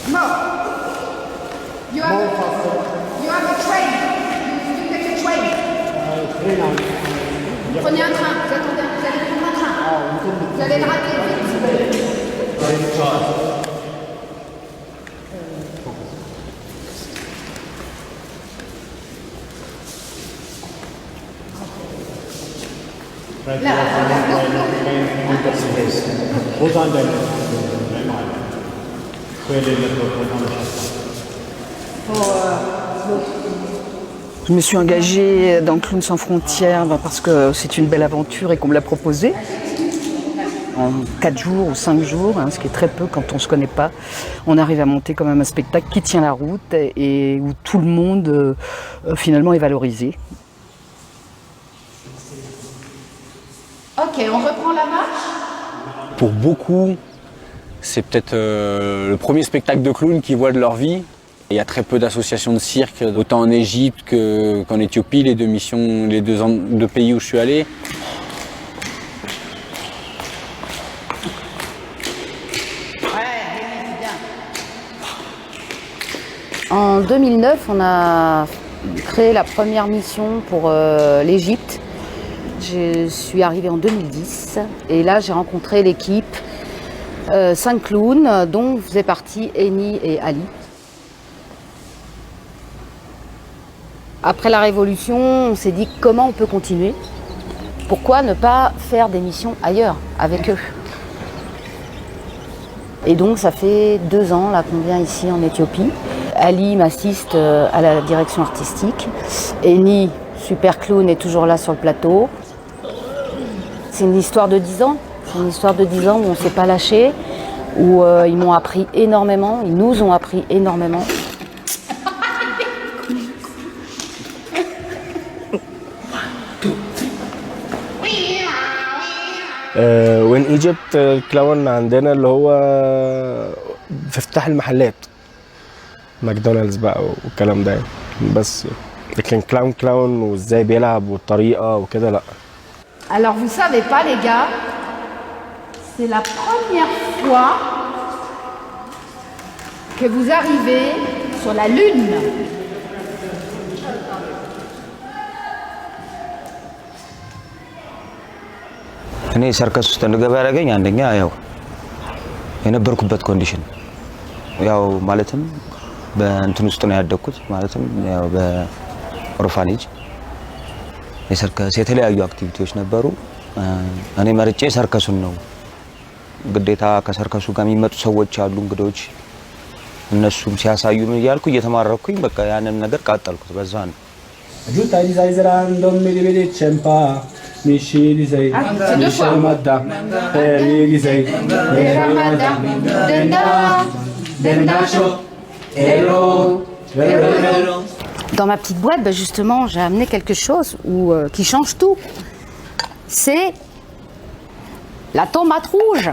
Mo, you have a train. You take a train. Prenez un train. Vous allez prendre un train. Vous allez le rater vite. Je me suis engagée dans Clowns sans frontières parce que c'est une belle aventure et qu'on me l'a proposée. En 4 jours ou 5 jours, ce qui est très peu quand on ne se connaît pas, on arrive à monter quand même un spectacle qui tient la route et où tout le monde finalement est valorisé. Ok, on reprend la marche. Pour beaucoup, c'est peut-être le premier spectacle de clown qu'ils voient de leur vie. Il y a très peu d'associations de cirque, autant en Égypte qu'en Éthiopie, les deux pays où je suis allé. En 2009, on a créé la première mission pour l'Égypte. Je suis arrivée en 2010 et là j'ai rencontré l'équipe, 5 clowns dont faisaient partie Eni et Ali. Après la Révolution, on s'est dit comment on peut continuer. Pourquoi ne pas faire des missions ailleurs avec eux? Et donc ça fait 2 ans là, qu'on vient ici en Éthiopie. Ali m'assiste à la direction artistique. Eni, super clown, est toujours là sur le plateau. C'est une histoire de 10 ans. C'est une histoire de 10 ans où on ne s'est pas lâché, où ils m'ont appris énormément, ils nous ont appris énormément. وين ايجيبت الكلاون عندنا اللي هو في افتتاح المحلات ماكدونالدز بقى والكلام ده بس لكن كلاون وازاي بيلعب والطريقه وكده لا. Alors vous savez pas les gars, c'est la première fois que vous arrivez sur la Lune. እኔ ሰርከስ ውስጥ እንድገባ ያደረገኝ አንደኛ ያው የነበርኩበት ኮንዲሽን ያው ማለትም በእንትን ውስጥ ነው ያደግኩት ማለትም ያው በኦርፋኔጅ የሰርከስ የተለያዩ አክቲቪቲዎች ነበሩ እኔ መርጬ ሰርከሱን ነው ግዴታ ከሰርከሱ ጋር የሚመጡ ሰዎች አሉ እንግዶች እነሱም ሲያሳዩን እያልኩ እየተማረኩኝ በቃ ያንን ነገር ቃጠልኩት በዛ ነው Giutta di sai serando mi rivede cempa Misci di sei Misci madda mi di sei Dendacho Ero Dans ma petite boîte, justement, j'ai amené quelque chose qui change tout. C'est la tomate rouge.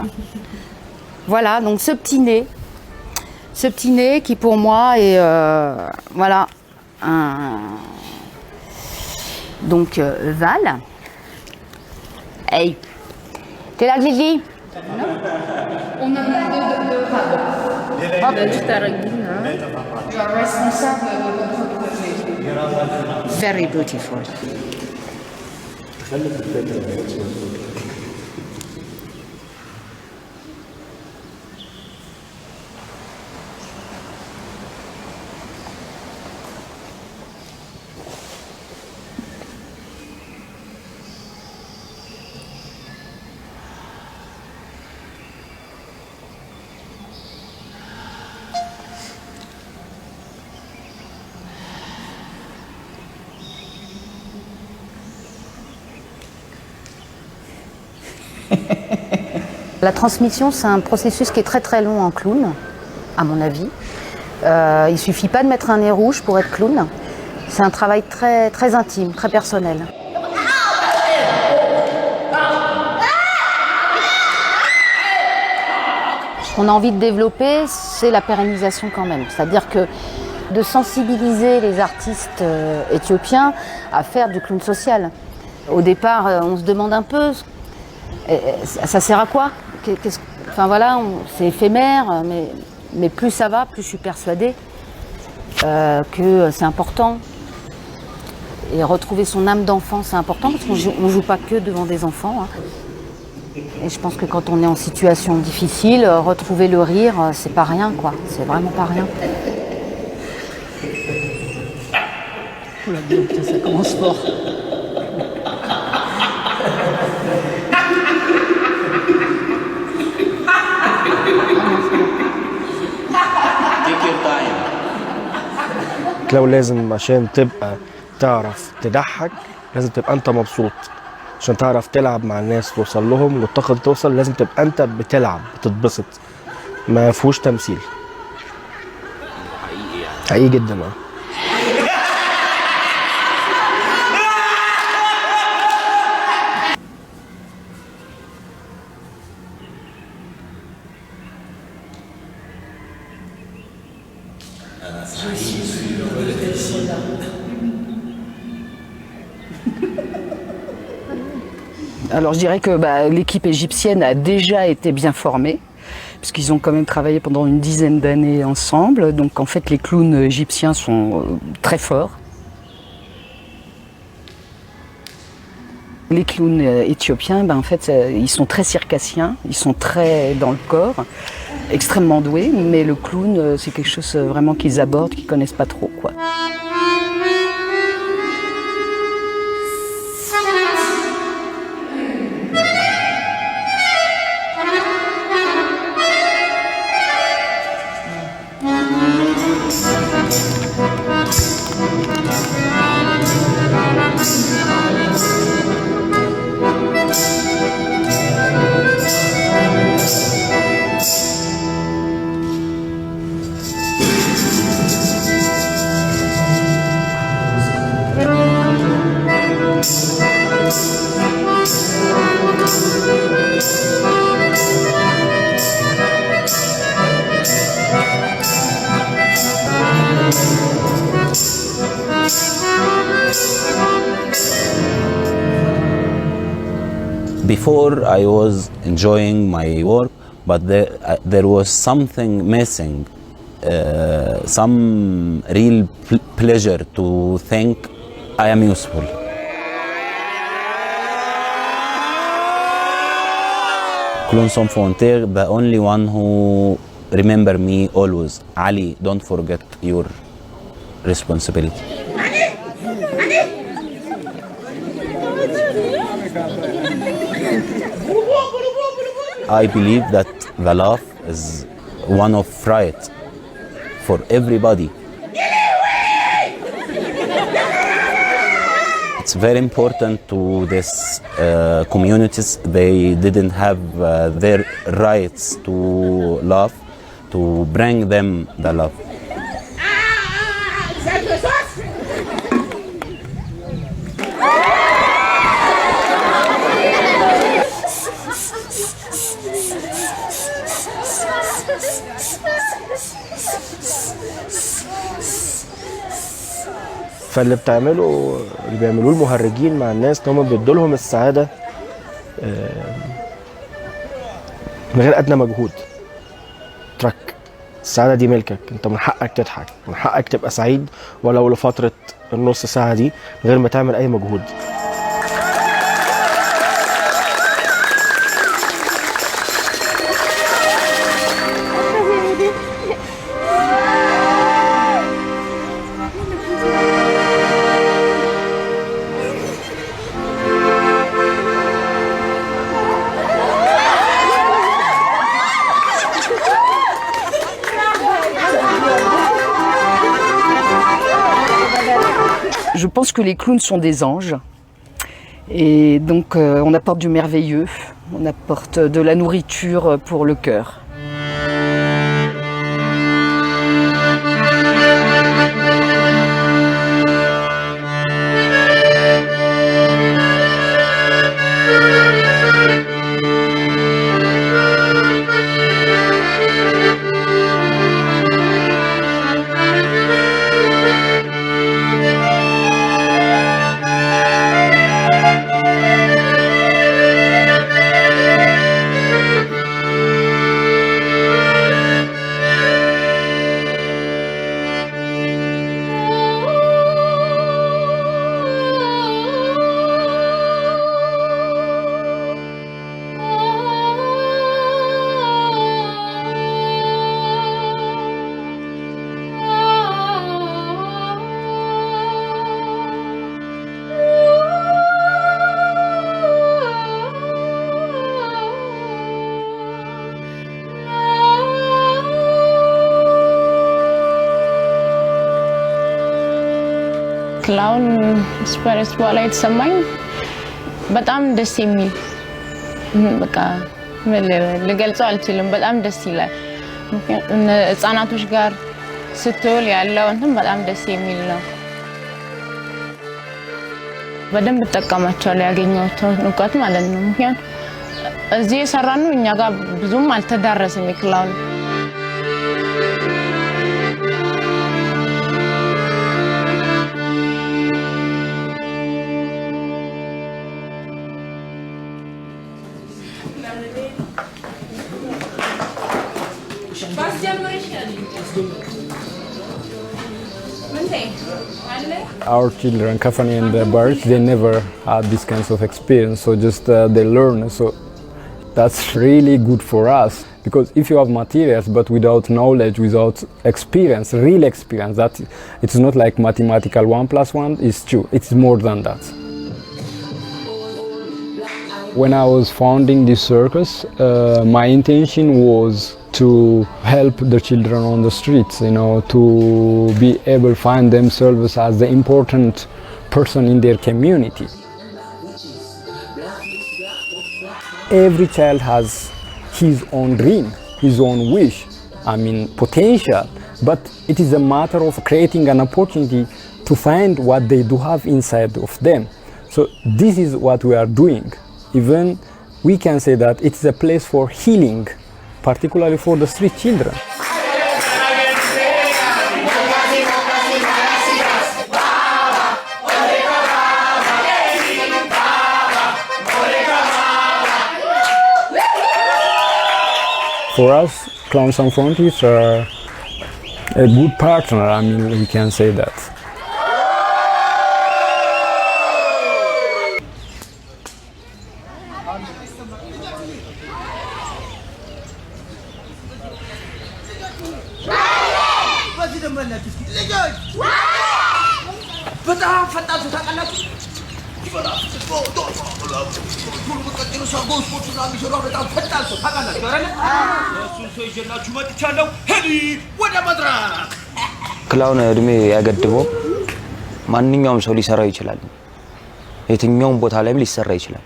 Voilà, donc ce petit nez qui pour moi est voilà donc Val. Hey, t'es là, Lily? On a pas de Tu es responsable de votre projet. Very beautiful. La transmission, c'est un processus qui est très très long en clown, à mon avis. Il ne suffit pas de mettre un nez rouge pour être clown. C'est un travail très, très intime, très personnel. Ce qu'on a envie de développer, c'est la pérennisation quand même. C'est-à-dire que de sensibiliser les artistes éthiopiens à faire du clown social. Au départ, on se demande un peu, ça sert à quoi? Enfin voilà, c'est éphémère, mais Mais plus ça va, plus je suis persuadée que c'est important. Et retrouver son âme d'enfant, c'est important parce qu'on ne joue pas que devant des enfants. Hein. Et je pense que quand on est en situation difficile, retrouver le rire, c'est pas rien, quoi. C'est vraiment pas rien. Oula, putain, ça commence fort. لو لازم عشان تبقى تعرف تضحك لازم تبقى انت مبسوط عشان تعرف تلعب مع الناس توصل لهم والطاقه دي توصل لازم تبقى انت بتلعب بتتبسط ما فيهوش تمثيل حقيقي جدا Alors je dirais que l'équipe égyptienne a déjà été bien formée, puisqu'ils ont quand même travaillé pendant une dizaine d'années ensemble. Donc en fait les clowns égyptiens sont très forts. Les clowns éthiopiens, en fait, ils sont très circassiens, ils sont très dans le corps, extrêmement doués, mais le clown, c'est quelque chose vraiment qu'ils abordent, qu'ils connaissent pas trop, quoi. Before I was enjoying my work, but there was something missing, some real pleasure to think I am useful. Clowns Sans Frontières, the only one who remember me always. Ali, don't forget your responsibility. I believe that the laugh is one of right for everybody. It's very important to these communities. They didn't have their rights to laugh, to bring them the love. فاللي بيعملوه المهرجين مع الناس ان هم بيدوا لهم السعاده من غير ادنى مجهود. ترك السعاده دي ملكك، انت من حقك تضحك، من حقك تبقى سعيد ولو لفتره النص ساعه دي من غير ما تعمل اي مجهود. Je pense que les clowns sont des anges et donc on apporte du merveilleux, on apporte de la nourriture pour le cœur. ክላውን ስፐረስ በኋላ የተሰማኝ በጣም ደስ የሚል በቃ ልገልጸው አልችልም። በጣም ደስ ይላል። ህፃናቶች ጋር ስትውል ያለው እንትን በጣም ደስ የሚል ነው። በደንብ ተጠቀማቸዋለሁ ያገኘሁትን እውቀት ማለት ነው። ምክንያቱም እዚህ የሰራነው እኛ ጋር ብዙም አልተዳረሰም ክላውን Our children, Kafani and Barit, they never had this kinds of experience, so just they learn. So that's really good for us, because if you have materials but without knowledge, without experience, real experience, that it's not like mathematical 1 + 1 is 2. It's more than that. When I was founding this circus, my intention was to help the children on the streets, you know, to be able to find themselves as the important person in their community. Every child has his own dream, his own wish, potential, but it is a matter of creating an opportunity to find what they do have inside of them. So this is what we are doing. Even we can say that it is a place for healing, particularly for the street children. For us, Clowns Sans Frontiers are a good partner, we can say that. ክላውን እድሜ ያገድበው ማንኛውም ሰው ሊሰራው ይችላል። የትኛውም ቦታ ላይም ሊሰራ ይችላል።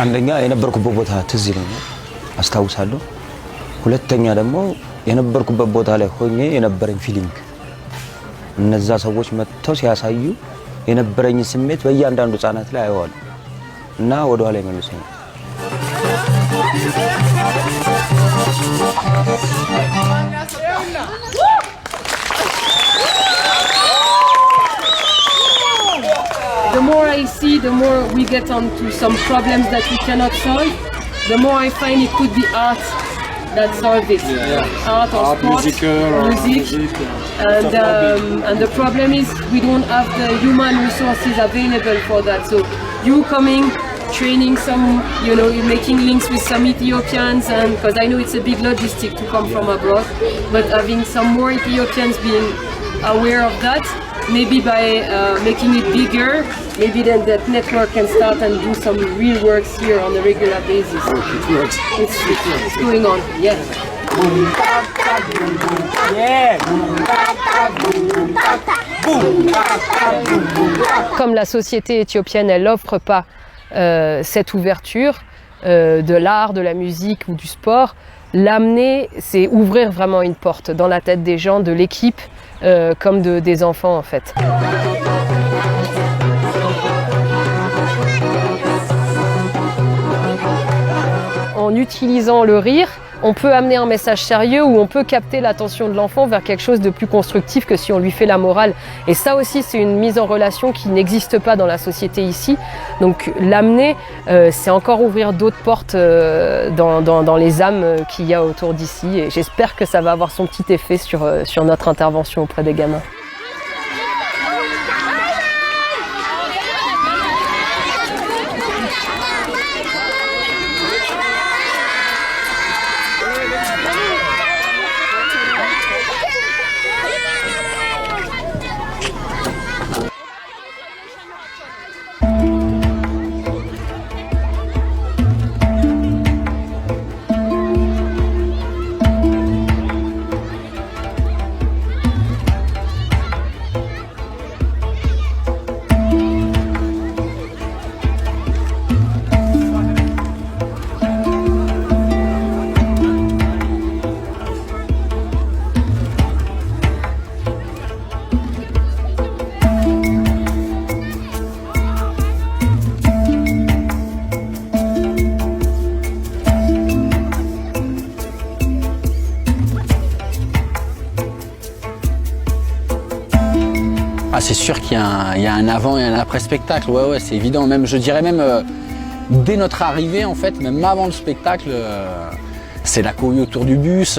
አንደኛ የነበርኩበት ቦታ ትዝ ይለኛል፣ አስታውሳለሁ። ሁለተኛ ደግሞ የነበርኩበት ቦታ ላይ ሆኜ የነበረኝ ፊሊንግ እነዛ ሰዎች መጥተው ሲያሳዩ የነበረኝ ስሜት በእያንዳንዱ ህፃናት ላይ አየዋለሁ እና ወደ ኋላ ይመልሰኛል። The more I see, the more we get onto some problems that we cannot solve, the more I find it could be art that solve it. Art or sport, music. And the problem is we don't have the human resources available for that. So you coming, training some, making links with some Ethiopians, and because I know it's a big logistic to come from abroad, but having some more Ethiopians being aware of that, maybe by making it bigger, maybe then that network can start and do some real works here on a regular basis. It works. It's going on, yeah. Comme la société éthiopienne, elle n'offre pas cette ouverture de l'art, de la musique ou du sport, l'amener, c'est ouvrir vraiment une porte dans la tête des gens, de l'équipe, comme des enfants en fait. En utilisant le rire, on peut amener un message sérieux ou on peut capter l'attention de l'enfant vers quelque chose de plus constructif que si on lui fait la morale. Et ça aussi, c'est une mise en relation qui n'existe pas dans la société ici. Donc l'amener, c'est encore ouvrir d'autres portes dans les âmes qu'il y a autour d'ici. Et j'espère que ça va avoir son petit effet sur notre intervention auprès des gamins. sûr qu'il y a un avant et un après spectacle. Ouais, ouais, c'est évident. Même, je dirais même dès notre arrivée, en fait, même avant le spectacle, c'est la cohue autour du bus.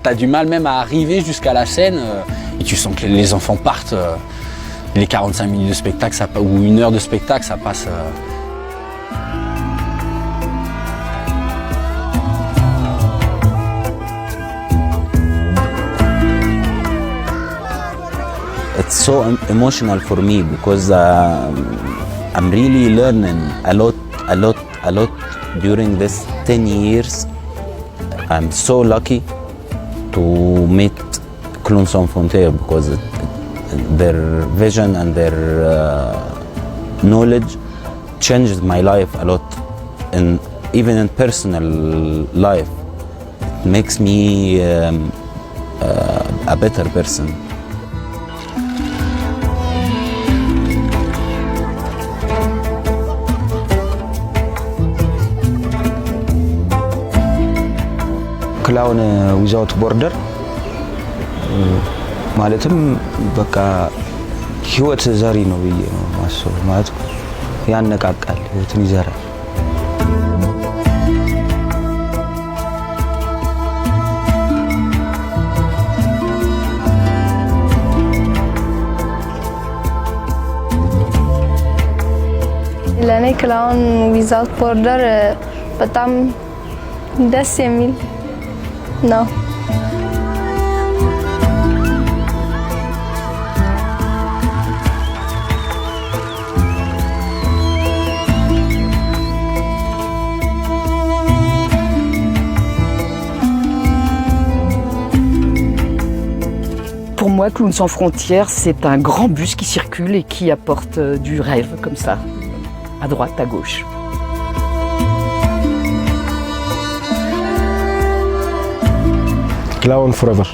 T'as du mal même à arriver jusqu'à la scène et tu sens que les enfants partent. Les 45 minutes de spectacle, ou 1 heure de spectacle, ça passe. It's so emotional for me because I'm really learning a lot during this 10 years. I'm so lucky to meet Clowns Sans Frontières because their vision and their knowledge changed my life a lot, and even in personal life, it makes me a better person. ክላውን ዊዛውት ቦርደር ማለትም በቃ ህይወት ዘሪ ነው ብዬ ነው ማሰብ። ማለት ያነቃቃል፣ ህይወትን ይዘራል። ለኔ ክላውን ዊዛውት ቦርደር በጣም ደስ የሚል ነው። Pour moi, Clowns Sans Frontières, c'est un grand bus qui circule et qui apporte du rêve, comme ça, à droite, à gauche. Clown forever.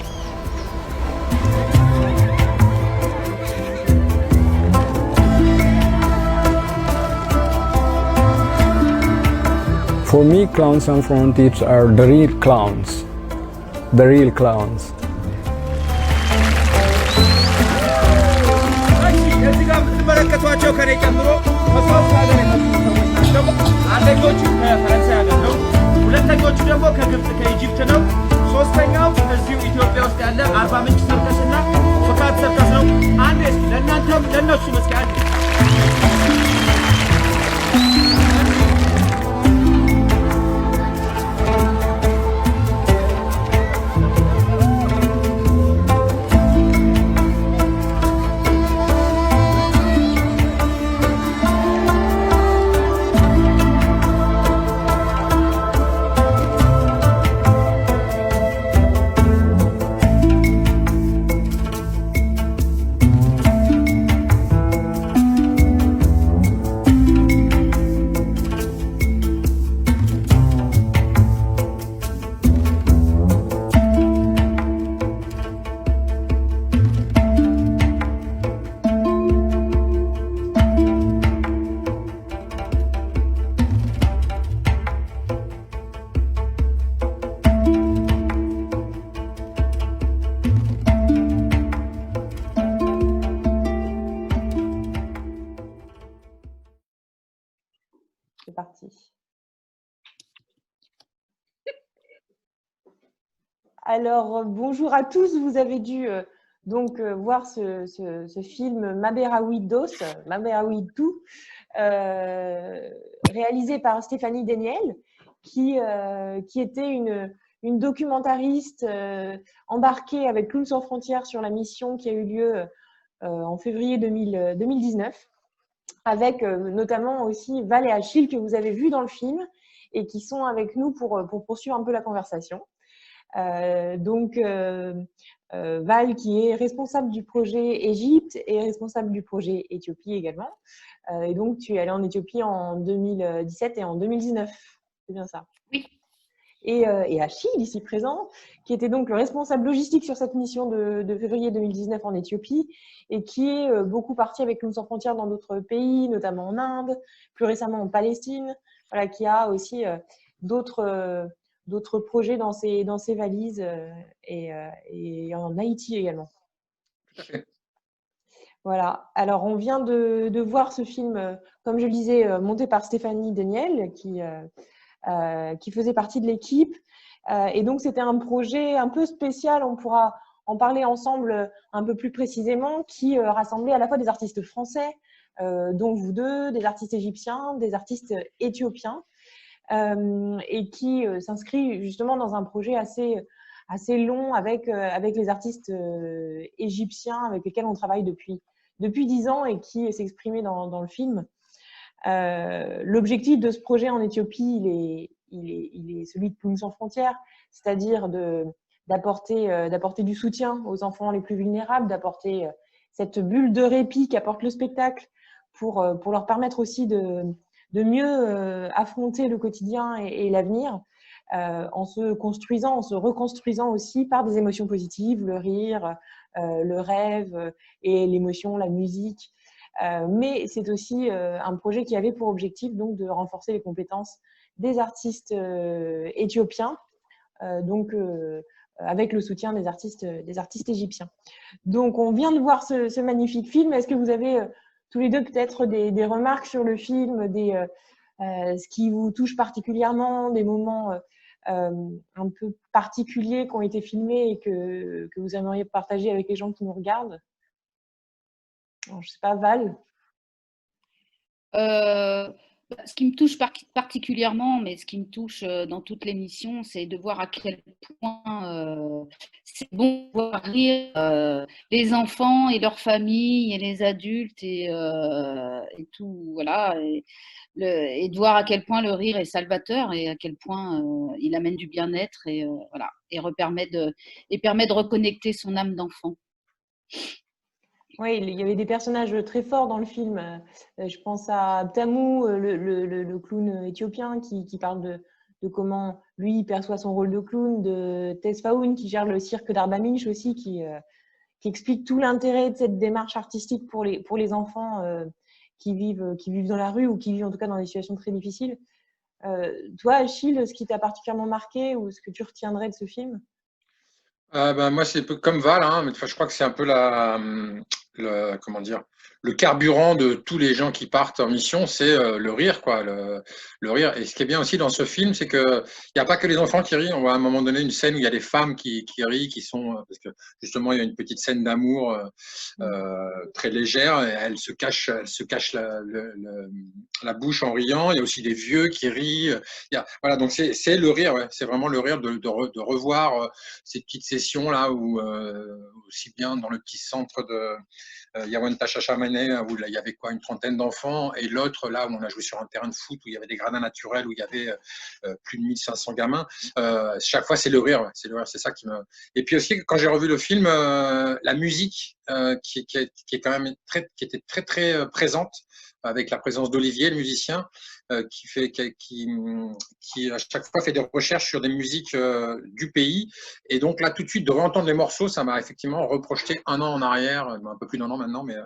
For me, Clowns Sans Frontières are the real clowns. The real clowns. እዚህ ጋር የምትመለከቷቸው ከኔ ጨምሮ ከሶስት ሀገር የመጡ ሰዎች ናቸው። አንደኞቹ ከፈረንሳይ ሀገር ነው። ሁለተኞቹ ደግሞ ከግብፅ ከኢጅፕት ነው። ሶስተኛው እዚሁ ኢትዮጵያ ውስጥ ያለ አርባ ምንጭ ሰርከስ እና ፍካት ሰርከስ ነው። አንድ እስኪ ለእናንተም ለእነሱ መስኪ አንድ C'est parti. Alors, bonjour à tous. Vous avez dû voir ce film Maberaoui Dos, Maberaoui Tout, réalisé par Stéphanie Daniel, qui était une documentariste embarquée avec Clowns Sans Frontières sur la mission qui a eu lieu en février 2019. Avec notamment aussi Val et Achille que vous avez vus dans le film et qui sont avec nous pour poursuivre un peu la conversation. Val qui est responsable du projet Égypte et responsable du projet Éthiopie également. Et donc tu es allée en Éthiopie en 2017 et en 2019, c'est bien ça? Oui. Et Achille, ici présent, qui était donc le responsable logistique sur cette mission de février 2019 en Éthiopie et qui est beaucoup parti avec Clowns Sans Frontières dans d'autres pays, notamment en Inde, plus récemment en Palestine, voilà, qui a aussi d'autres projets dans ses valises et en Haïti également. Tout à fait. Voilà. Alors, on vient de voir ce film, comme je le disais, monté par Stéphanie Daniel, qui faisait partie de l'équipe. Et donc, c'était un projet un peu spécial. On pourra en parler ensemble un peu plus précisément, qui rassemblait à la fois des artistes français, dont vous deux, des artistes égyptiens, des artistes éthiopiens, et qui s'inscrit justement dans un projet assez long avec les artistes égyptiens avec lesquels on travaille depuis 10 ans et qui s'exprimaient dans le film. L'objectif de ce projet en Éthiopie, il est celui de Clowns sans frontières, c'est-à-dire d'apporter du soutien aux enfants les plus vulnérables, d'apporter cette bulle de répit qu'apporte le spectacle pour leur permettre aussi de mieux affronter le quotidien et l'avenir, en se construisant, en se reconstruisant aussi par des émotions positives, le rire, le rêve et l'émotion, la musique. Mais c'est aussi un projet qui avait pour objectif donc de renforcer les compétences des artistes éthiopiens, avec le soutien des artistes égyptiens. Donc on vient de voir ce magnifique film. Est-ce que vous avez tous les deux peut-être des remarques sur le film, ce qui vous touche particulièrement, des moments un peu particuliers qui ont été filmés et que vous aimeriez partager avec les gens qui nous regardent? Alors, je ne sais pas, Val? Ce qui me touche particulièrement, mais ce qui me touche dans toute l'émission, c'est de voir à quel point c'est bon de voir rire les enfants et leurs familles et les adultes et tout, voilà. Et de voir à quel point le rire est salvateur et à quel point il amène du bien-être et, voilà, et permet de reconnecter son âme d'enfant. Oui, il y avait des personnages très forts dans le film. Je pense à Tamou, le clown éthiopien, qui parle de comment lui perçoit son rôle de clown, de Tesfaoun qui gère le cirque d'Arbaminch aussi, qui explique tout l'intérêt de cette démarche artistique pour les enfants qui vivent dans la rue ou qui vivent en tout cas dans des situations très difficiles. Toi, Achille, ce qui t'a particulièrement marqué ou ce que tu retiendrais de ce film? Moi, c'est un peu comme Val, hein, mais je crois que c'est un peu comment dire, le carburant de tous les gens qui partent en mission, c'est le rire, quoi, le rire. Et ce qui est bien aussi dans ce film, c'est que il n'y a pas que les enfants qui rient. On voit à un moment donné une scène où il y a des femmes qui rient, qui sont parce que justement il y a une petite scène d'amour très légère. Et elles se cachent la bouche en riant. Il y a aussi des vieux qui rient. Voilà, donc c'est le rire, ouais. C'est vraiment le rire de revoir ces petites sessions là où aussi bien dans le petit centre de Yawanta Chachamane, où là, il y avait quoi, une trentaine d'enfants, et l'autre, là, où on a joué sur un terrain de foot, où il y avait des gradins naturels, où il y avait plus de 1500 gamins. Chaque fois, c'est le rire, ouais, c'est le rire, c'est ça qui me... Et puis aussi, quand j'ai revu le film, la musique, qui est quand même qui était très, très présente, avec la présence d'Olivier, le musicien, qui à chaque fois fait des recherches sur des musiques du pays. Et donc là, tout de suite, de réentendre les morceaux, ça m'a effectivement reprojeté un an en arrière, un peu plus d'un an maintenant, mais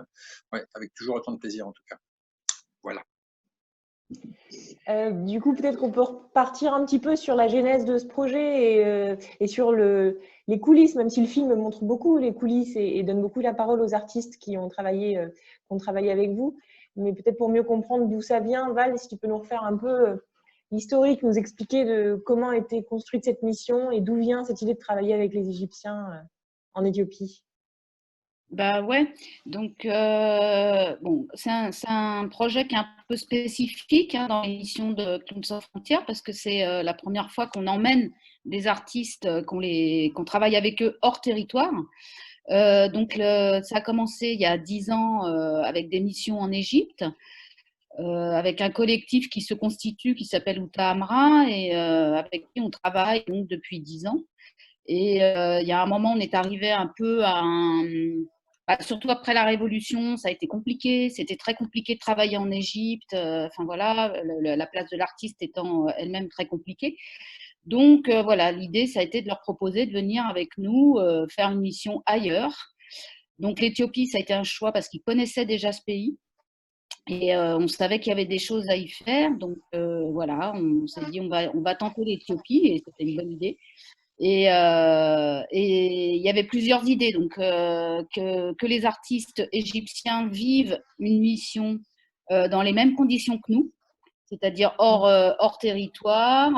ouais, avec toujours autant de plaisir en tout cas. Voilà. Du coup, peut-être qu'on peut repartir un petit peu sur la genèse de ce projet et sur les coulisses, même si le film montre beaucoup les coulisses et donne beaucoup la parole aux artistes qui ont travaillé avec vous. Mais peut-être pour mieux comprendre d'où ça vient, Val, si tu peux nous refaire un peu l'historique, nous expliquer de comment a été construite cette mission et d'où vient cette idée de travailler avec les Égyptiens en Éthiopie. Bah ouais, donc bon, c'est un projet qui est un peu spécifique dans l'émission de Clowns sans frontières parce que c'est la première fois qu'on emmène des artistes, qu'on travaille avec eux hors territoire. Donc ça a commencé il y a 10 ans avec des missions en Égypte, avec un collectif qui se constitue, qui s'appelle Outa Amra, et avec qui on travaille donc depuis 10 ans. Et il y a un moment, on est arrivé un peu à surtout après la Révolution, ça a été compliqué. C'était très compliqué de travailler en Égypte. Enfin voilà, la place de l'artiste étant elle-même très compliquée. Donc voilà, l'idée, ça a été de leur proposer de venir avec nous faire une mission ailleurs. Donc l'Éthiopie, ça a été un choix parce qu'ils connaissaient déjà ce pays. Et on savait qu'il y avait des choses à y faire. Donc voilà, on s'est dit on va tenter l'Éthiopie et c'était une bonne idée. Et il y avait plusieurs idées. Donc, que les artistes égyptiens vivent une mission dans les mêmes conditions que nous, c'est-à-dire hors territoire,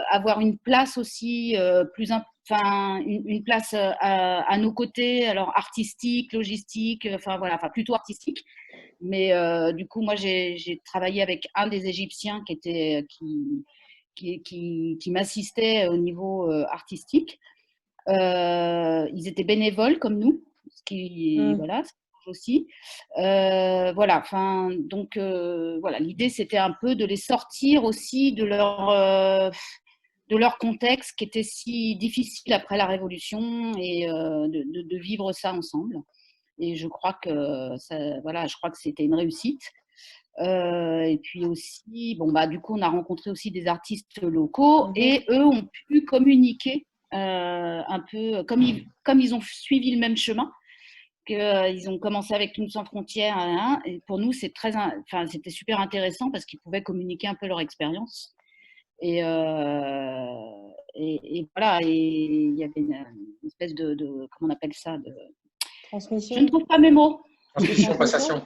avoir une place aussi une place à nos côtés, alors artistique, logistique, voilà, plutôt artistique. Mais du coup, moi, j'ai travaillé avec un des Égyptiens qui m'assistait au niveau artistique. Ils étaient bénévoles comme nous, ce qui voilà, ça change aussi. Voilà, donc voilà, l'idée c'était un peu de les sortir aussi de leur contexte qui était si difficile après la Révolution et de vivre ça ensemble. Et je crois que c'était une réussite. Et puis aussi, du coup, on a rencontré aussi des artistes locaux et eux ont pu communiquer un peu, comme ils ont suivi le même chemin, qu'ils ont commencé avec Clowns sans frontières, et pour nous, c'était super intéressant parce qu'ils pouvaient communiquer un peu leur expérience. Et voilà, et il y avait une espèce de comment on appelle ça, de transmission. Je ne trouve pas mes mots. Transmission, passation.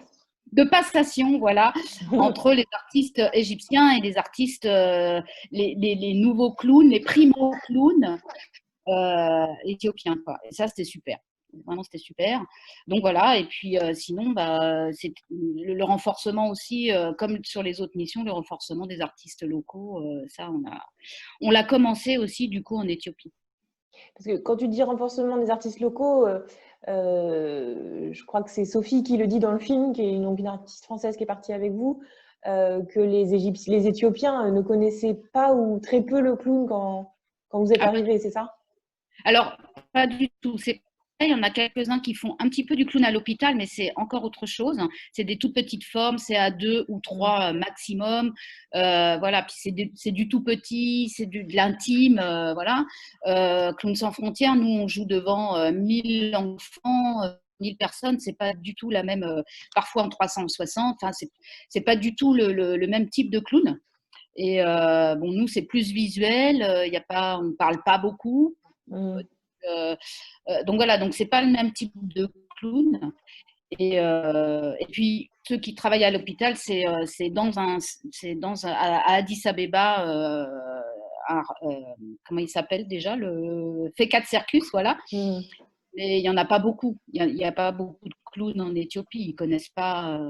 De passation, voilà, entre les artistes égyptiens et les artistes, les nouveaux clowns, les primo-clowns éthiopiens, quoi. Et ça, c'était super. Vraiment, c'était super. Donc voilà, et puis sinon, c'est le renforcement aussi, comme sur les autres missions, le renforcement des artistes locaux, ça, on l'a commencé aussi, du coup, en Éthiopie. Parce que quand tu dis renforcement des artistes locaux, je crois que c'est Sophie qui le dit dans le film, qui est une artiste française qui est partie avec vous, que les Éthiopiens ne connaissaient pas ou très peu le clown quand vous êtes arrivés, c'est ça? Alors, pas du tout. Il y en a quelques-uns qui font un petit peu du clown à l'hôpital, mais c'est encore autre chose. C'est des toutes petites formes, c'est à 2 ou 3 maximum. Voilà, puis c'est du tout petit, c'est de l'intime. Voilà. Clowns sans frontières, nous, on joue devant 1000 enfants, 1000 personnes. C'est pas du tout la même, parfois en 360. C'est pas du tout le même type de clown. Et nous, c'est plus visuel. On ne parle pas beaucoup. Donc voilà, donc c'est pas le même type de clown. Et puis ceux qui travaillent à l'hôpital, c'est à Addis Abeba, comment il s'appelle déjà, le F4 Circus, voilà. Et il y en a pas beaucoup. Il y a pas beaucoup de clowns en Éthiopie. Ils connaissent pas.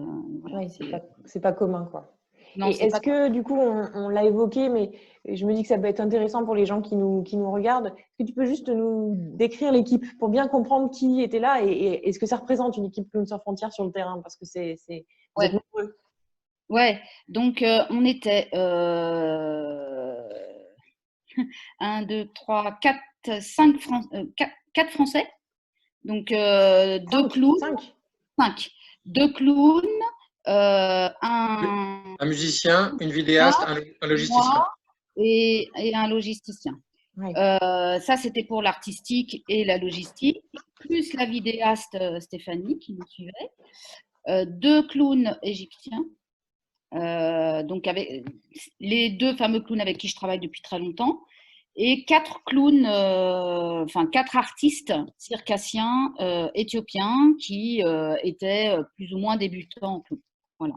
Voilà, c'est pas commun, quoi. Non, et est-ce que, du coup, on l'a évoqué, mais je me dis que ça peut être intéressant pour les gens qui nous regardent. Est-ce que tu peux juste nous décrire l'équipe pour bien comprendre qui était là et ce que ça représente une équipe Clowns sans frontières sur le terrain? Parce que vous êtes nombreux. Ouais, donc on était 1, 2, 3, 4, 5 4 Français. Donc 2 clowns. 5. 2 clowns. Un musicien, une vidéaste, un logisticien. Et un logisticien. Ça, c'était pour l'artistique et la logistique, plus la vidéaste Stéphanie qui nous suivait. 2 clowns égyptiens, donc avec les 2 fameux clowns avec qui je travaille depuis très longtemps, et 4 clowns, 4 artistes circassiens éthiopiens qui étaient plus ou moins débutants en clown. Voilà.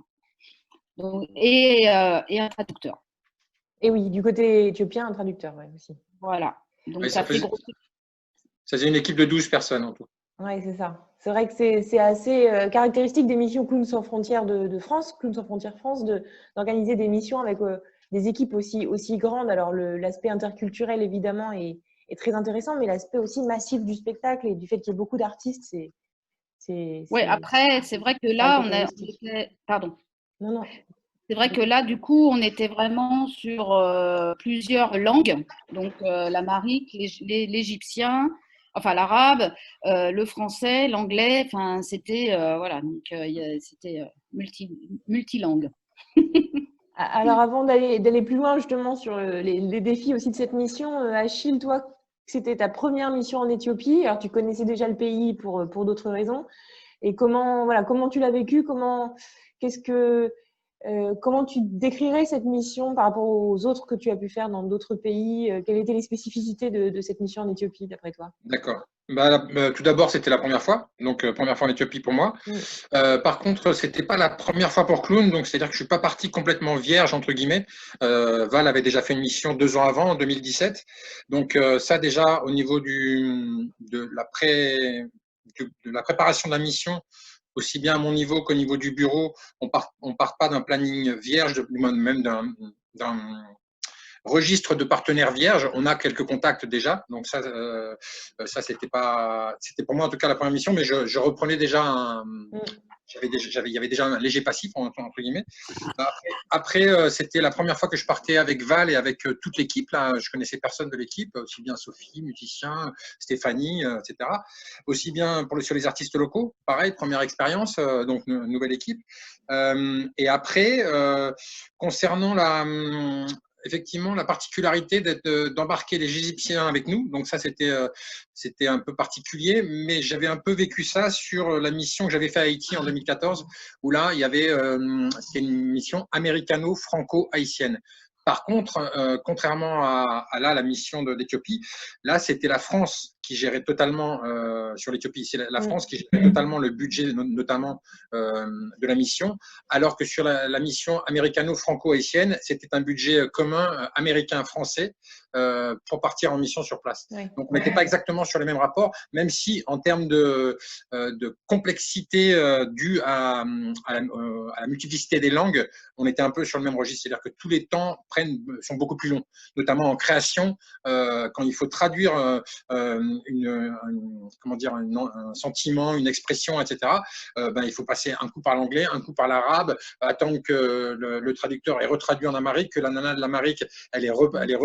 Donc, et un traducteur. Et oui, du côté éthiopien, un traducteur aussi. Voilà. Donc ça faisait une équipe de 12 personnes en tout. Oui, c'est ça. C'est vrai que c'est assez caractéristique des missions Clowns sans frontières de France, Clowns sans frontières France, d'organiser des missions avec des équipes aussi grandes. Alors l'aspect interculturel évidemment est très intéressant, mais l'aspect aussi massif du spectacle et du fait qu'il y ait beaucoup d'artistes, Oui, après, c'est vrai que là, pardon. Non. C'est vrai que là, du coup, on était vraiment sur plusieurs langues. Donc, l'amharique, l'égyptien, enfin l'arabe, le français, l'anglais. Enfin, c'était voilà, donc c'était multilangue. Alors, avant d'aller plus loin justement sur les défis aussi de cette mission, Achille, toi, c'était ta première mission en Éthiopie. Alors, tu connaissais déjà le pays pour d'autres raisons. Et comment tu l'as vécu? Comment tu décrirais cette mission par rapport aux autres que tu as pu faire dans d'autres pays? Quelles étaient les spécificités de cette mission en Éthiopie, d'après toi? D'accord. Tout d'abord, c'était la première fois, donc première fois en Éthiopie pour moi. Par contre, c'était pas la première fois pour Clown, donc c'est-à-dire que je suis pas parti complètement vierge entre guillemets. Val avait déjà fait une mission 2 ans avant, en 2017. Donc ça déjà au niveau de la préparation de la mission, aussi bien à mon niveau qu'au niveau du bureau, on part pas d'un planning vierge, même d'un registre de partenaires vierges. On a quelques contacts déjà, donc ça c'était pour moi en tout cas la première mission, mais je reprenais déjà il y avait déjà un léger passif entre guillemets. Après c'était la première fois que je partais avec Val et avec toute l'équipe. Là, je connaissais personne de l'équipe, aussi bien Sophie, musicien, Stéphanie, etc. Aussi bien sur les artistes locaux, pareil, première expérience, donc nouvelle équipe. Et après, concernant effectivement, la particularité d'embarquer les Égyptiens avec nous. Donc ça, c'était un peu particulier, mais j'avais un peu vécu ça sur la mission que j'avais fait à Haïti en 2014, où là, c'était une mission américano-franco-haïtienne. Par contre, contrairement à la mission de l'Éthiopie, là, c'était la France qui gérait totalement sur l'Éthiopie. C'est la France qui gérait totalement le budget, notamment de la mission, alors que sur la mission américano-franco-haïtienne, c'était un budget commun américain-français pour partir en mission sur place. Oui. Donc, on n'était pas exactement sur les mêmes rapports, même si en termes de complexité due à la multiplicité des langues, on était un peu sur le même registre. C'est-à-dire que tous les temps sont beaucoup plus longs, notamment en création, quand il faut traduire un sentiment, une expression, etc. Il faut passer un coup par l'anglais, un coup par l'arabe, attendre que le traducteur ait retraduit en amharique, que la nana de l'amharique elle est retraduit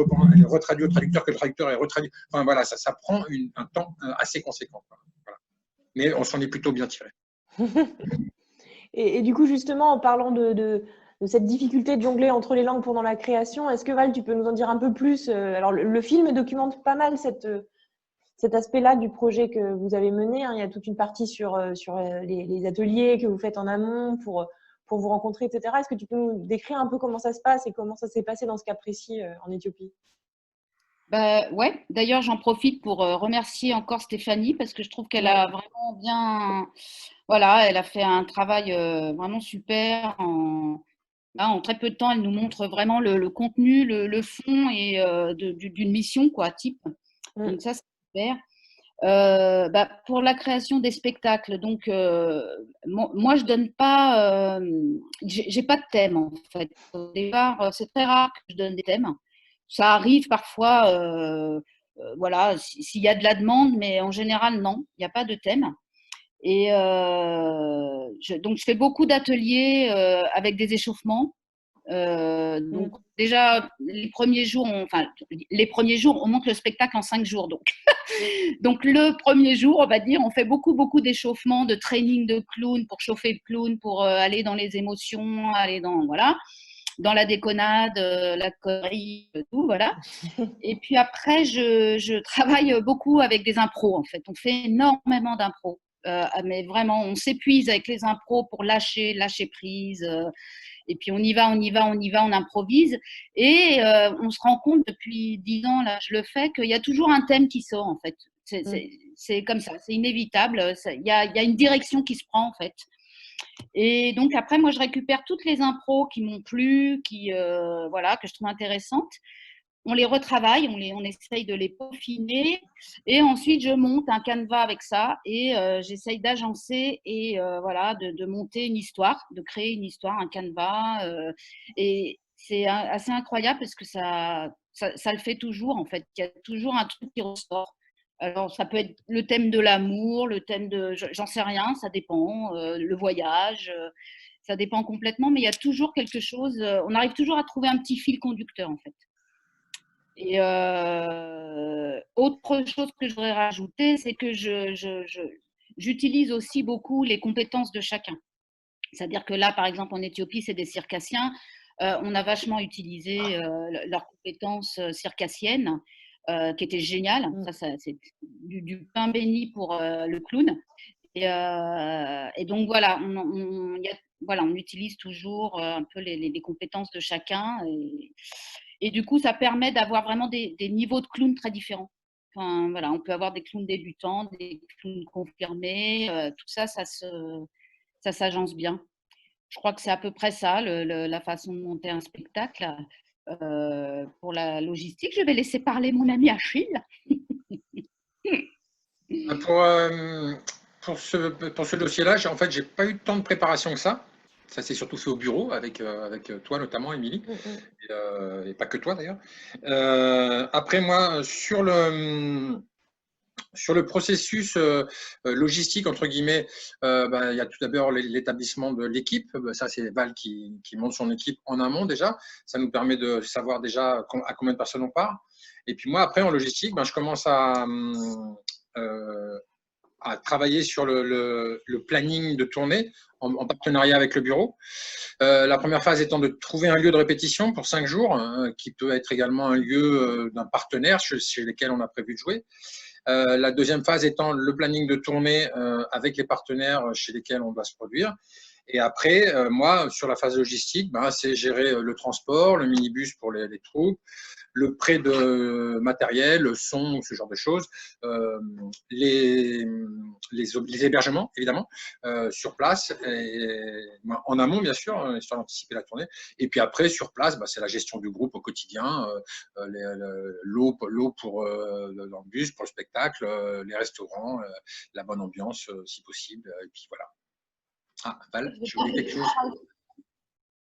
au traducteur, que le traducteur est retraduit. Enfin voilà, ça prend un temps assez conséquent. Voilà. Mais on s'en est plutôt bien tiré. Et du coup, justement, en parlant de cette difficulté de jongler entre les langues pendant la création, est-ce que Val, tu peux nous en dire un peu plus? Alors, le film documente pas mal cet aspect-là du projet que vous avez mené. Hein. Il y a toute une partie sur les ateliers que vous faites en amont pour vous rencontrer, etc. Est-ce que tu peux nous décrire un peu comment ça se passe et comment ça s'est passé dans ce cas précis en Éthiopie? Ouais, d'ailleurs j'en profite pour remercier encore Stéphanie parce que je trouve qu'elle a vraiment bien, voilà, elle a fait un travail vraiment super. En très peu de temps, elle nous montre vraiment le contenu, le fond et d'une mission quoi, type. Donc ça c'est super. Pour la création des spectacles, donc moi je donne pas, j'ai pas de thème en fait. Au départ, c'est très rare que je donne des thèmes. Ça arrive parfois, voilà, s'il y a de la demande, mais en général, non, il n'y a pas de thème. Et donc, je fais beaucoup d'ateliers avec des échauffements. Donc, déjà, les premiers jours, on monte le spectacle en 5 jours. Donc, le premier jour, on va dire, on fait beaucoup d'échauffements, de training de clown pour chauffer le clown, pour aller dans les émotions, aller dans la déconnade, la connerie, tout, voilà. Et puis après, je travaille beaucoup avec des impros, en fait. On fait énormément d'impros. Mais vraiment, on s'épuise avec les impros pour lâcher prise. Et puis on y va, on improvise. Et on se rend compte depuis 10 ans, là, je le fais, qu'il y a toujours un thème qui sort, en fait. C'est comme ça, c'est inévitable. Il y a une direction qui se prend, en fait. Et donc après, moi, je récupère toutes les impros qui m'ont plu, que je trouve intéressantes. On les retravaille, on essaye de les peaufiner. Et ensuite, je monte un canevas avec ça et j'essaye d'agencer et de monter une histoire, de créer une histoire, un canevas. Et c'est assez incroyable parce que ça le fait toujours, en fait. Il y a toujours un truc qui ressort. Alors, ça peut être le thème de l'amour, le thème de… J'en sais rien, ça dépend. Le voyage, ça dépend complètement. Mais il y a toujours quelque chose… on arrive toujours à trouver un petit fil conducteur, en fait. Et autre chose que je voudrais rajouter, c'est que j'utilise aussi beaucoup les compétences de chacun. C'est-à-dire que là, par exemple, en Éthiopie, c'est des circassiens. On a vachement utilisé leurs compétences circassienennes. Qui était génial. Ça c'est du pain béni pour le clown. Et donc voilà, il voilà, on utilise toujours un peu les compétences de chacun. Et du coup, ça permet d'avoir vraiment des niveaux de clowns très différents. Enfin, voilà, on peut avoir des clowns débutants, des clowns confirmés, tout ça, ça s'agence bien. Je crois que c'est à peu près ça, la façon de monter un spectacle. Pour la logistique, je vais laisser parler mon ami Achille. Pour ce dossier-là, en fait, j'ai pas eu tant de préparation que ça. Ça s'est surtout fait au bureau avec toi notamment, Émilie, et pas que toi d'ailleurs. Après moi, sur le processus logistique, entre guillemets, il y a tout d'abord l'établissement de l'équipe. Ça, c'est Val qui monte son équipe en amont déjà. Ça nous permet de savoir déjà à combien de personnes on part. Et puis moi, après, en logistique, je commence à travailler sur le planning de tournée en partenariat avec le bureau. La première phase étant de trouver un lieu de répétition pour 5 jours, qui peut être également un lieu d'un partenaire chez lesquels on a prévu de jouer. La deuxième phase étant le planning de tournée avec les partenaires chez lesquels on va se produire. Et après, moi, sur la phase logistique, c'est gérer le transport, le minibus pour les troupes, le prêt de matériel, le son, ce genre de choses, les hébergements, évidemment, sur place, en amont, bien sûr, histoire d'anticiper la tournée. Et puis après, sur place, c'est la gestion du groupe au quotidien, l'eau pour dans le bus, pour le spectacle, les restaurants, la bonne ambiance, si possible, et puis voilà. Ah, Val, j'ai oublié quelque chose.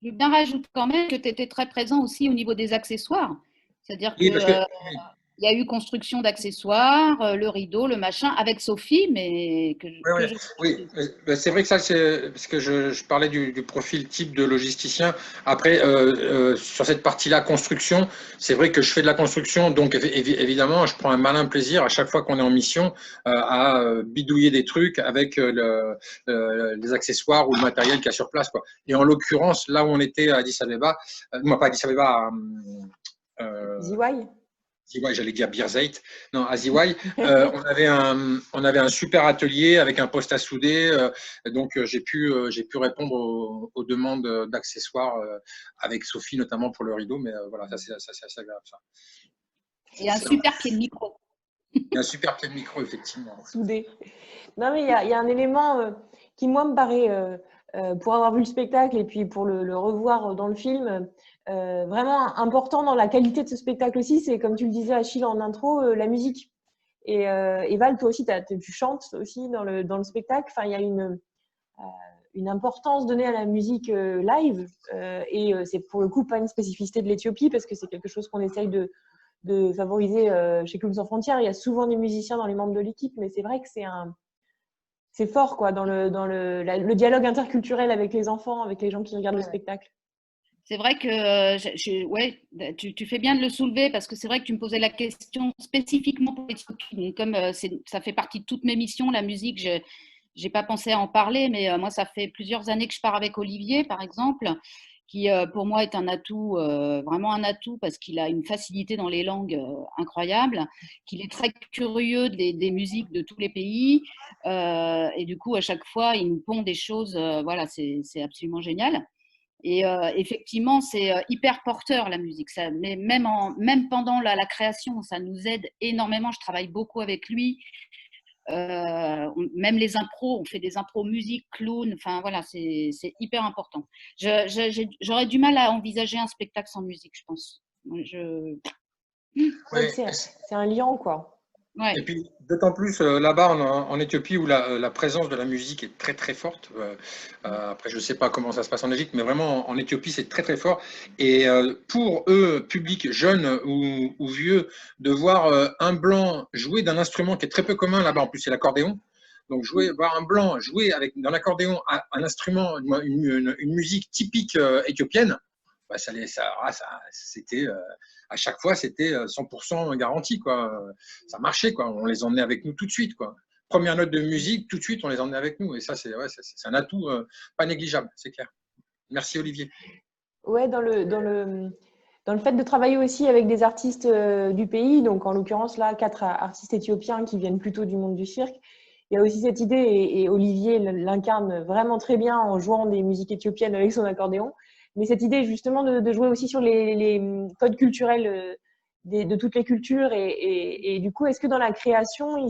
Je veux bien rajouter quand même que tu étais très présent aussi au niveau des accessoires. C'est-à-dire Oui, qu'il y a eu construction d'accessoires, le rideau, le machin, avec Sophie, mais Oui, c'est vrai que ça, c'est parce que je parlais du profil type de logisticien. Après, sur cette partie-là, construction, c'est vrai que je fais de la construction, donc évidemment, je prends un malin plaisir à chaque fois qu'on est en mission à bidouiller des trucs avec les accessoires ou le matériel qu'il y a sur place, quoi. Et en l'occurrence, là où on était à Addis Abeba, non pas Addis Abeba, Ziway. Ziway, j'allais dire Birzeit. Non, à Ziway, on avait un super atelier avec un poste à souder. Donc, j'ai pu répondre aux demandes d'accessoires avec Sophie, notamment pour le rideau. Mais voilà, ça, c'est assez agréable, ça. Il y a un super pied de micro. Il y a un super pied de micro, effectivement. Soudé. Non, mais il y a un élément qui, moi, me paraît, pour avoir vu le spectacle et puis pour le revoir dans le film, vraiment important dans la qualité de ce spectacle aussi, c'est, comme tu le disais, Achille, en intro, la musique. Et Val, toi aussi, tu chantes aussi dans le spectacle. Enfin, il y a une importance donnée à la musique live. Et c'est pour le coup pas une spécificité de l'Éthiopie, parce que c'est quelque chose qu'on essaye de favoriser chez Clowns sans frontières. Il y a souvent des musiciens dans les membres de l'équipe, mais c'est vrai que c'est fort, quoi, dans le dialogue interculturel avec les enfants, avec les gens qui regardent le spectacle. C'est vrai que ouais, tu fais bien de le soulever, parce que c'est vrai que tu me posais la question spécifiquement pour l'Éthiopie. Comme ça fait partie de toutes mes missions, la musique, je n'ai pas pensé à en parler, mais moi, ça fait plusieurs années que je pars avec Olivier, par exemple, qui pour moi est un atout, vraiment un atout, parce qu'il a une facilité dans les langues incroyable, qu'il est très curieux des musiques de tous les pays, et du coup, à chaque fois, il nous pond des choses, voilà, c'est absolument génial. Et effectivement, c'est hyper porteur, la musique. Ça, mais même pendant la création, ça nous aide énormément. Je travaille beaucoup avec lui. Même les impros, on fait des impros musique, clown. Enfin, voilà, c'est hyper important. J'aurais du mal à envisager un spectacle sans musique, je pense. C'est un liant, quoi. Ouais. Et puis, d'autant plus là-bas en Éthiopie, où la présence de la musique est très très forte. Après, je ne sais pas comment ça se passe en Égypte, mais vraiment en Éthiopie, c'est très très fort. Et pour eux, public jeune ou vieux, de voir un blanc jouer d'un instrument qui est très peu commun là-bas, en plus c'est l'accordéon. Donc voir un blanc jouer dans l'accordéon un instrument, une musique typique éthiopienne, c'était à chaque fois, c'était 100% garanti, quoi. Ça marchait, quoi. On les emmenait avec nous tout de suite, quoi. Première note de musique, tout de suite, on les emmenait avec nous. Et ça, c'est un atout pas négligeable, c'est clair. Merci, Olivier. Ouais, dans le fait de travailler aussi avec des artistes du pays, donc en l'occurrence là, 4 artistes éthiopiens qui viennent plutôt du monde du cirque, il y a aussi cette idée, et Olivier l'incarne vraiment très bien en jouant des musiques éthiopiennes avec son accordéon, mais cette idée justement de jouer aussi sur les codes culturels de toutes les cultures. Et du coup, est-ce que dans la création,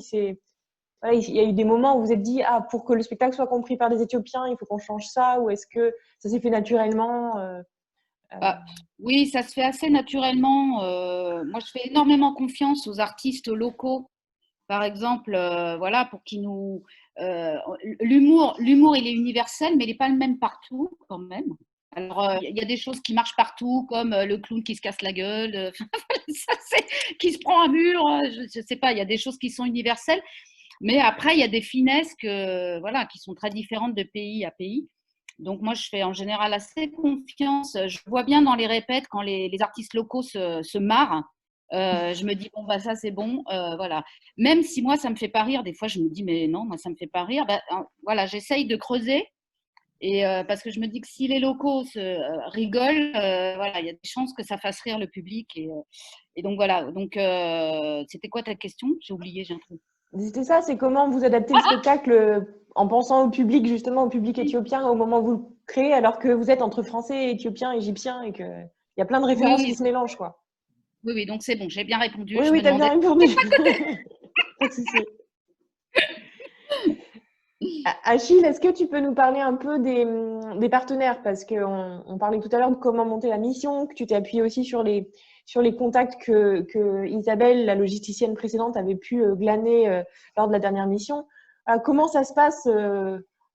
voilà, il y a eu des moments où vous vous êtes dit, ah, pour que le spectacle soit compris par des Éthiopiens, il faut qu'on change ça, ou est-ce que ça s'est fait naturellement Oui, ça se fait assez naturellement. Moi, je fais énormément confiance aux artistes locaux. Par exemple, voilà, pour qu'ils nous… l'humour, il est universel, mais il n'est pas le même partout quand même. Alors, il y a des choses qui marchent partout, comme le clown qui se casse la gueule, qui se prend un mur, je ne sais pas, il y a des choses qui sont universelles. Mais après, il y a des finesses voilà, qui sont très différentes de pays à pays. Donc, moi, je fais en général assez confiance. Je vois bien dans les répètes, quand les artistes locaux se marrent, je me dis, bon, bah, ça, c'est bon. Voilà. Même si moi, ça ne me fait pas rire, des fois, je me dis, mais non, moi, ça ne me fait pas rire. Bah, voilà, j'essaye de creuser. Et parce que je me dis que si les locaux rigolent, voilà, il y a des chances que ça fasse rire le public. Et donc, voilà. Donc, c'était quoi ta question? J'ai oublié, j'ai un truc. C'était ça, c'est comment vous adaptez le spectacle en pensant au public, justement au public éthiopien, au moment où vous le créez, alors que vous êtes entre français, éthiopiens, égyptiens, et qu'il y a plein de références qui se mélangent, quoi. Oui, donc c'est bon, j'ai bien répondu. Oui, tu as bien répondu. Pas de souci. Achille, est-ce que tu peux nous parler un peu des partenaires? Parce qu'on parlait tout à l'heure de comment monter la mission, que tu t'es appuyé aussi sur les contacts que Isabelle, la logisticienne précédente, avait pu glaner lors de la dernière mission. Comment ça se passe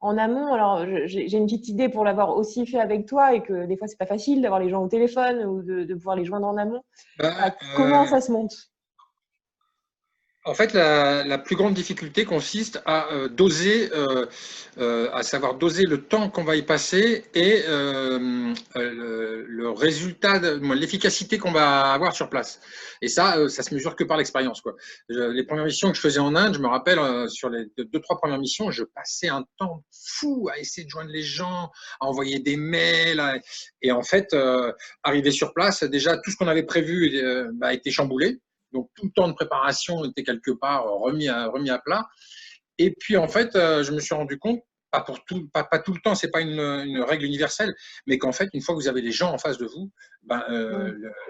en amont? Alors, j'ai une petite idée pour l'avoir aussi fait avec toi, et que des fois, c'est pas facile d'avoir les gens au téléphone ou de pouvoir les joindre en amont. Comment ça se monte? En fait, la plus grande difficulté consiste à doser, à savoir doser le temps qu'on va y passer et le résultat, l'efficacité qu'on va avoir sur place. Et ça se mesure que par l'expérience, quoi. Les premières missions que je faisais en Inde, je me rappelle, sur les 2-3 premières missions, je passais un temps fou à essayer de joindre les gens, à envoyer des mails. Et en fait, arrivé sur place, déjà, tout ce qu'on avait prévu a été chamboulé. Donc, tout le temps de préparation était quelque part remis à plat. Et puis, en fait, je me suis rendu compte, pas tout le temps, ce n'est pas une règle universelle, mais qu'en fait, une fois que vous avez les gens en face de vous,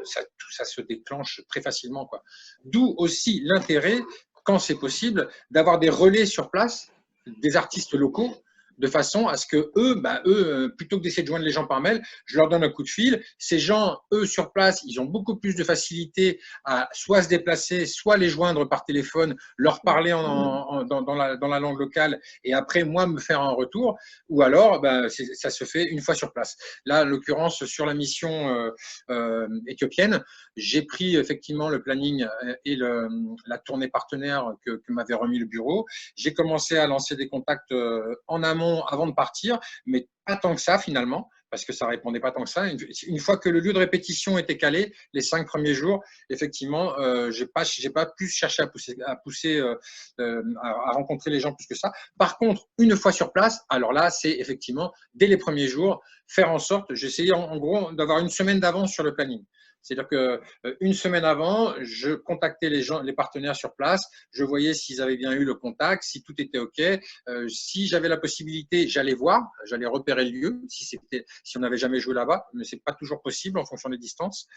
ça se déclenche très facilement, quoi. D'où aussi l'intérêt, quand c'est possible, d'avoir des relais sur place, des artistes locaux, de façon à ce que eux, plutôt que d'essayer de joindre les gens par mail, je leur donne un coup de fil. Ces gens, eux, sur place, ils ont beaucoup plus de facilité à soit se déplacer, soit les joindre par téléphone, leur parler dans la langue locale, et après, moi, me faire un retour. Ou alors, ça se fait une fois sur place. Là, en l'occurrence, sur la mission éthiopienne, j'ai pris effectivement le planning et la tournée partenaire que m'avait remis le bureau. J'ai commencé à lancer des contacts en amont avant de partir, mais pas tant que ça finalement, parce que ça répondait pas tant que ça. Une fois que le lieu de répétition était calé, les 5 premiers jours, effectivement, j'ai pas pu chercher à rencontrer les gens plus que ça. Par contre, une fois sur place, alors là, c'est effectivement dès les premiers jours, faire en sorte, j'essayais en gros d'avoir une semaine d'avance sur le planning. C'est-à-dire qu'une semaine avant, je contactais les partenaires sur place, je voyais s'ils avaient bien eu le contact, si tout était OK. Si j'avais la possibilité, j'allais voir, j'allais repérer le lieu, si on n'avait jamais joué là-bas, mais ce n'est pas toujours possible en fonction des distances.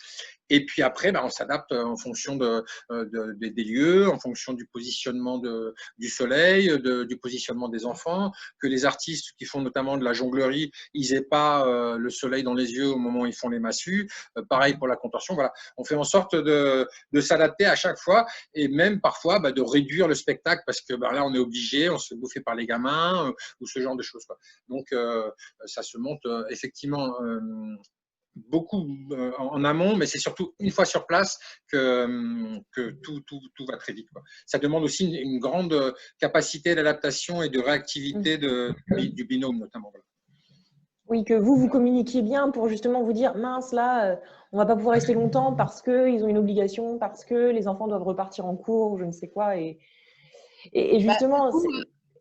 Et puis après, on s'adapte en fonction des lieux, en fonction du positionnement du soleil, du positionnement des enfants, que les artistes qui font notamment de la jonglerie, ils n'aient pas le soleil dans les yeux au moment où ils font les massues. Pareil pour la contorsion. Voilà. On fait en sorte de s'adapter à chaque fois, et même parfois de réduire le spectacle parce que là on est obligé, on se fait bouffer par les gamins ou ce genre de choses, quoi. Donc ça se monte effectivement beaucoup en amont, mais c'est surtout une fois sur place que tout va très vite, quoi. Ça demande aussi une grande capacité d'adaptation et de réactivité du binôme notamment. Voilà. Oui, que vous communiquiez bien pour justement vous dire, mince, là, on va pas pouvoir rester longtemps parce qu'ils ont une obligation, parce que les enfants doivent repartir en cours, je ne sais quoi. Et justement…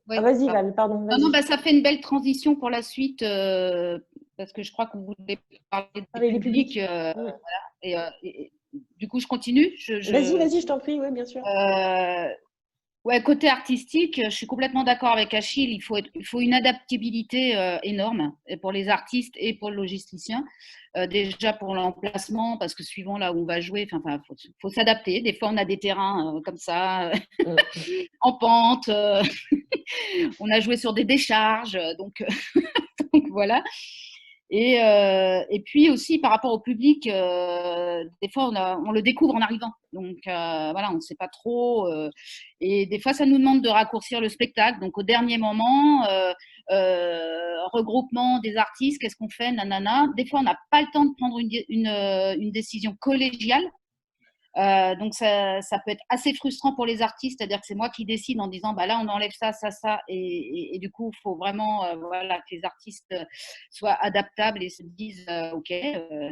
vas-y, Val, pardon. Non, ça fait une belle transition pour la suite, parce que je crois qu'on voulait parler des publics. Voilà, et du coup, je continue. Vas-y, je t'en prie, oui, bien sûr. Ouais, côté artistique, je suis complètement d'accord avec Achille. Il faut une adaptabilité énorme et pour les artistes et pour le logisticien. Déjà pour l'emplacement, parce que suivant là où on va jouer, faut s'adapter. Des fois, on a des terrains comme ça, en pente. On a joué sur des décharges, donc, donc voilà. Et puis aussi par rapport au public, des fois on le découvre en arrivant, donc voilà, on ne sait pas trop, et des fois ça nous demande de raccourcir le spectacle, donc au dernier moment, regroupement des artistes, qu'est-ce qu'on fait, nanana. Des fois on n'a pas le temps de prendre une décision collégiale. Donc ça peut être assez frustrant pour les artistes, c'est-à-dire que c'est moi qui décide en disant bah là on enlève ça, et du coup il faut vraiment voilà, que les artistes soient adaptables et se disent ok,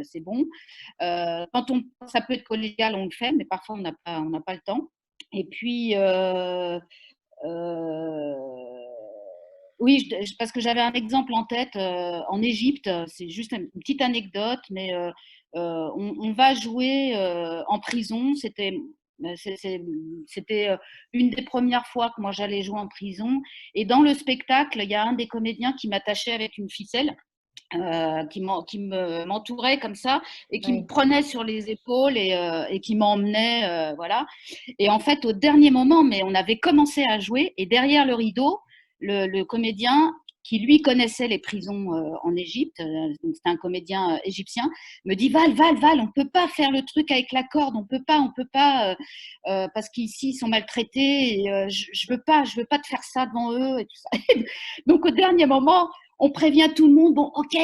c'est bon. Quand ça peut être collégial, on le fait, mais parfois on n'a pas le temps. Et puis oui, parce que j'avais un exemple en tête en Égypte, c'est juste une petite anecdote, mais on va jouer en prison. C'était une des premières fois que moi j'allais jouer en prison. Et dans le spectacle, il y a un des comédiens qui m'attachait avec une ficelle. Qui m'entourait comme ça et qui me prenait sur les épaules et qui m'emmenait, voilà. Et en fait, au dernier moment, mais on avait commencé à jouer et derrière le rideau, le comédien qui lui connaissait les prisons en Égypte, c'était un comédien égyptien, me dit Val, on peut pas faire le truc avec la corde, on peut pas, parce qu'ici ils sont maltraités, et, je veux pas te faire ça devant eux et tout ça. Donc au dernier moment, on prévient tout le monde, bon, ok,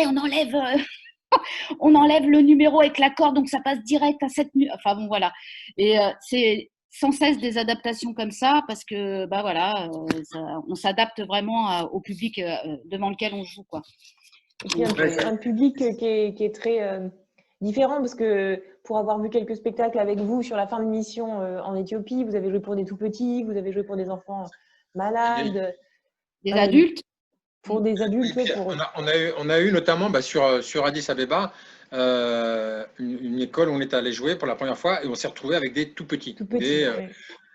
on enlève le numéro avec la corde, donc ça passe direct à cette nuit. Enfin bon, voilà. Et c'est sans cesse des adaptations comme ça, parce que, bah voilà, on s'adapte vraiment au public devant lequel on joue, quoi. Et puis un public qui est très différent, parce que pour avoir vu quelques spectacles avec vous sur la fin de mission en Éthiopie, vous avez joué pour des tout petits, vous avez joué pour des enfants malades. Des adultes. Pour des adultes, oui, on a eu notamment sur Addis Abeba une école où on est allé jouer pour la première fois et on s'est retrouvé avec des tout petits, des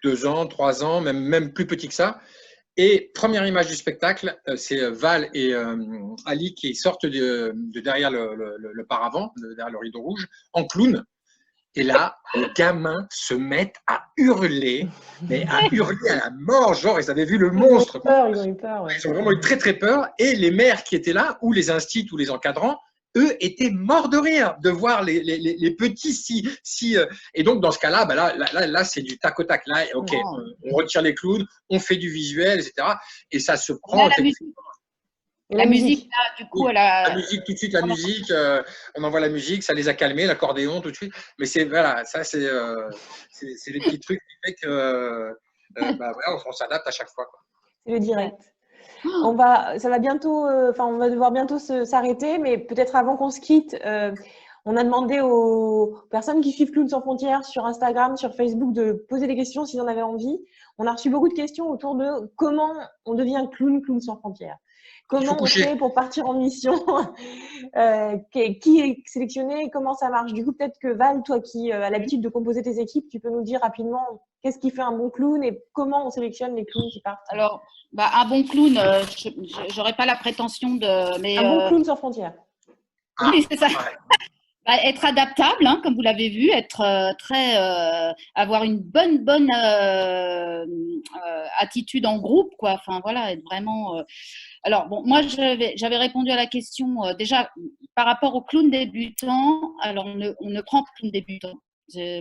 2 ans, 3 ans, même plus petits que ça. Et première image du spectacle, c'est Val et Ali qui sortent de derrière le paravent, derrière le rideau rouge, en clown. Et là, les gamins se mettent à hurler, mais à hurler à la mort, genre ils avaient vu le monstre. Ils ont eu peur. Ouais. Ils ont vraiment eu très très peur. Et les mères qui étaient là, ou les instits, ou les encadrants, eux étaient morts de rire de voir les petits et donc dans ce cas-là, bah là c'est du tac au tac. Là, ok, on retire les clowns, on fait du visuel, etc. Et ça se prend. La musique, là, du coup, la musique, tout de suite, la musique, on envoie la musique, ça les a calmés, l'accordéon, tout de suite. Mais voilà, ça, c'est les petits trucs qui fait que on s'adapte à chaque fois. C'est le direct. On va devoir bientôt s'arrêter, mais peut-être avant qu'on se quitte, on a demandé aux personnes qui suivent Clowns sans frontières sur Instagram, sur Facebook, de poser des questions s'ils en avaient envie. On a reçu beaucoup de questions autour de comment on devient clown sans frontières. Comment on fait pour partir en mission, qui est sélectionné, comment ça marche. Du coup, peut-être que Val, toi qui as l'habitude de composer tes équipes, tu peux nous dire rapidement qu'est-ce qui fait un bon clown et comment on sélectionne les clowns qui partent. Alors, un bon clown, j'aurais pas la prétention de… Mais, un bon clown sans frontières. Oui, c'est ça. Être adaptable, hein, comme vous l'avez vu, avoir une bonne attitude en groupe, quoi. Enfin voilà, être vraiment. Alors bon, moi j'avais répondu à la question déjà par rapport aux clowns débutants. Alors on ne prend pas de clowns débutants.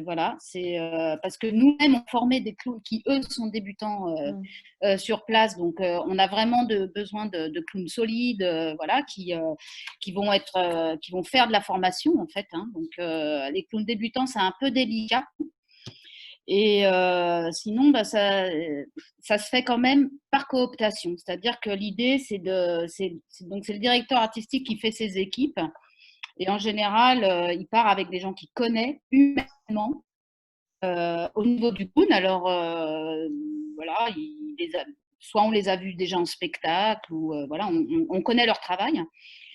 Voilà, c'est parce que nous-mêmes on formait des clowns qui eux sont débutants sur place, donc on a vraiment besoin de clowns solides, voilà, qui vont faire de la formation en fait, hein. Donc les clowns débutants c'est un peu délicat et sinon ça se fait quand même par cooptation, c'est-à-dire que l'idée c'est le directeur artistique qui fait ses équipes. Et en général, il part avec des gens qu'il connaît humainement au niveau du clown. Alors, voilà, soit on les a vus déjà en spectacle, ou voilà, on connaît leur travail.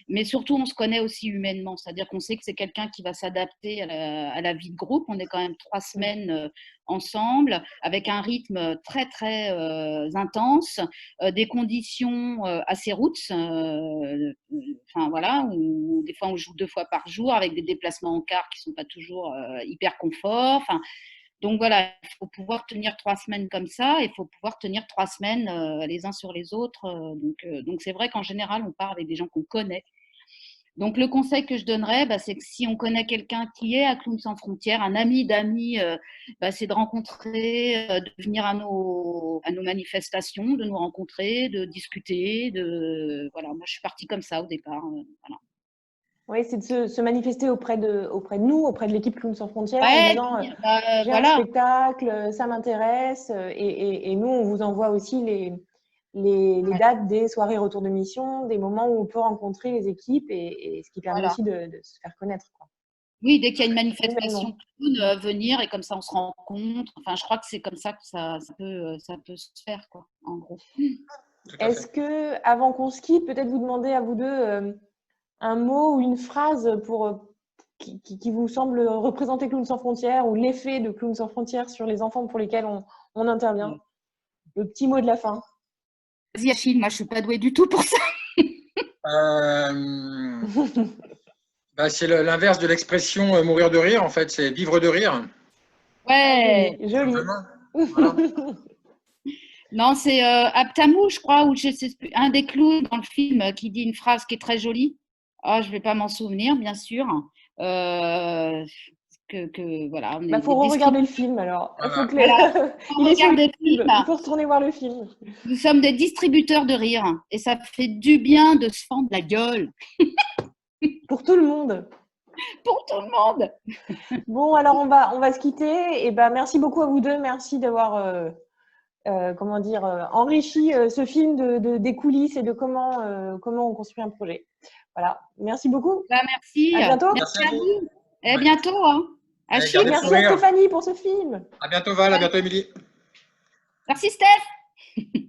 mais surtout on se connaît aussi humainement, c'est-à-dire qu'on sait que c'est quelqu'un qui va s'adapter à la vie de groupe. On est quand même 3 semaines ensemble, avec un rythme très très intense, des conditions assez roots, enfin voilà, où des fois on joue 2 fois par jour avec des déplacements en car qui sont pas toujours hyper confort. Enfin, donc voilà, il faut pouvoir tenir 3 semaines comme ça, il faut pouvoir tenir 3 semaines les uns sur les autres. Donc c'est vrai qu'en général, on part avec des gens qu'on connaît. Donc le conseil que je donnerais, c'est que si on connaît quelqu'un qui est à Clowns sans frontières, un ami d'amis, c'est de rencontrer, de venir à nos manifestations, de nous rencontrer, de discuter. Voilà, moi je suis partie comme ça au départ. Voilà. Oui, c'est de se manifester auprès de nous, auprès de l'équipe Clowns sans frontières, Ouais, en disant j'ai voilà. un spectacle, ça m'intéresse, et nous, on vous envoie aussi les dates des soirées retour de mission, des moments où on peut rencontrer les équipes, et ce qui permet aussi de se faire connaître, quoi. Oui, dès qu'il y a une manifestation clown, venir, et comme ça on se rencontre. Enfin, je crois que c'est comme ça que ça peut se faire, quoi, en gros. Est-ce que, avant qu'on se quitte, peut-être vous demander à vous deux un mot ou une phrase qui vous semble représenter Clowns sans frontières, ou l'effet de Clowns sans frontières sur les enfants pour lesquels on intervient? Le petit mot de la fin. Vas-y, Achille, moi je suis pas douée du tout pour ça. C'est l'inverse de l'expression mourir de rire, en fait, c'est vivre de rire. Ouais, joli. Voilà. Non, c'est Aptamou, je crois, ou un des clowns dans le film qui dit une phrase qui est très jolie. Ah, je ne vais pas m'en souvenir, bien sûr. Voilà. Il faut regarder le film alors. Il faut il faut retourner voir le film. Nous sommes des distributeurs de rire et ça fait du bien de se fendre la gueule. Pour tout le monde. Pour tout le monde. Bon, alors on va se quitter. Et merci beaucoup à vous deux. Merci d'avoir enrichi ce film des coulisses et de comment on construit un projet. Voilà. Merci beaucoup. Merci. À bientôt. Merci à vous. Et à bientôt. Hein. Achille, merci à Stéphanie pour ce film. À bientôt Val, à bientôt Émilie. Merci Steph.